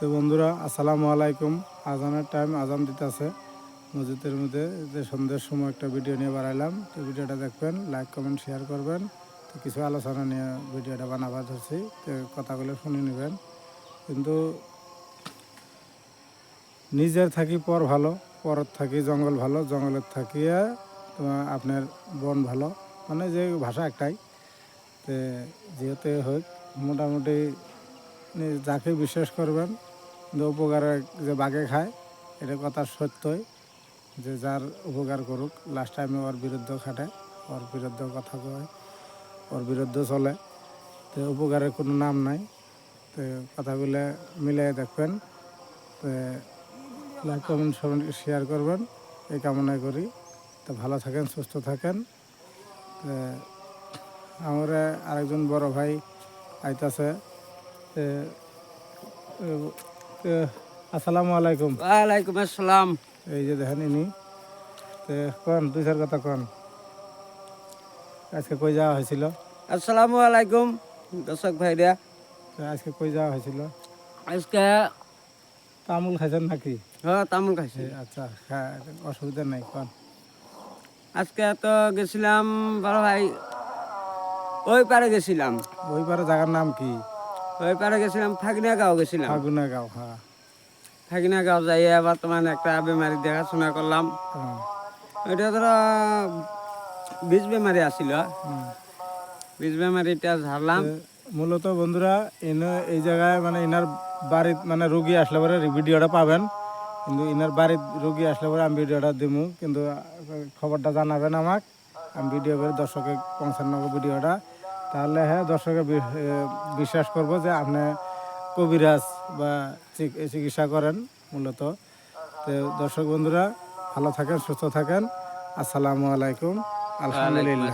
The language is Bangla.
তো বন্ধুরা আসসালামু আলাইকুম। আজানের টাইম, আজান দিতেছে মসজিদের মধ্যে। যে সন্ধ্যের সময় একটা ভিডিও নিয়ে বাড়াইলাম, তো ভিডিওটা দেখবেন, লাইক কমেন্ট শেয়ার করবেন। তো কিছু আলোচনা নিয়ে ভিডিওটা বানাবার ধরছি, তো কথাগুলো শুনে নেবেন। কিন্তু নিজের থাকি পর ভালো, পরের থাকি জঙ্গল ভালো, জঙ্গলের থাকিয়া তোমার আপনার বন ভালো, মানে যে ভাষা একটাই। তো যেহেতু হোক মোটামুটি যাকে বিশ্বাস করবেন যে উপকারে যে বাঘে খায়, এটা কথা সত্যই, যে যার উপকার করুক লাস্ট টাইমে ওর বিরুদ্ধে খাটে, ওর বিরুদ্ধে কথা কয়, ওর বিরুদ্ধে চলে। তো উপকারের কোনো নাম নাই। তো কথাগুলো মিলিয়ে দেখবেন। তো লাইক কমেন্ট শেয়ার করবেন, এই কামনা করি। তো ভালো থাকেন, সুস্থ থাকেন। তো আমার আরেকজন বড় ভাই আইতাছে। আসসালামু আলাইকুম। ওয়ালাইকুম আসসালাম। এই যে দেখেন ইনি। তো কন দুই চার কথা কন, আজকে কই যাওয়া হয়েছিল? আসসালামু আলাইকুম দর্শক ভাইরা। তো আজকে কই যাওয়া হয়েছিল? আজকে তামুল খাইছেন নাকি? তামুল খাইছি। আচ্ছা, অসুবিধা নাই, কন। আজকে তো গেছিলাম বড় ভাই, ওই পারে গেছিলাম। ওই পারে জায়গার নাম কি? ওই পারে গেছিলাম, ফাগিনাগাঁও গেছিলাম। ফাগুনাগাঁও, হ্যাঁ। ফাগিনাগাঁও যাইয়া বর্তমানে একটা বেমারি দেখাশোনা করলাম। হুম, ওইটা ধরো বীজ বেমারি আসছিল, হুম। বীজ বেমারিটা ঝাড়লাম। তো মূলত বন্ধুরা এই জায়গায় মানে ইনার বাড়ির মানে রুগী আসলে পরে ভিডিওটা পাবেন, কিন্তু ইনার বাড়ির রুগী আসলে পরে আমি ভিডিওটা দিব, কিন্তু খবরটা জানাবেন আমাকে, আমি ভিডিও করে দর্শকে পৌঁছানো ভিডিওটা। তাহলে হ্যাঁ, দর্শকে বিশ্বাস করব যে আপনি কবিরাজ বা চিকিৎসা করেন মূলত। তো দর্শক বন্ধুরা ভালো থাকেন, সুস্থ থাকেন। আসসালামু আলাইকুম। আলহামদুলিল্লাহ।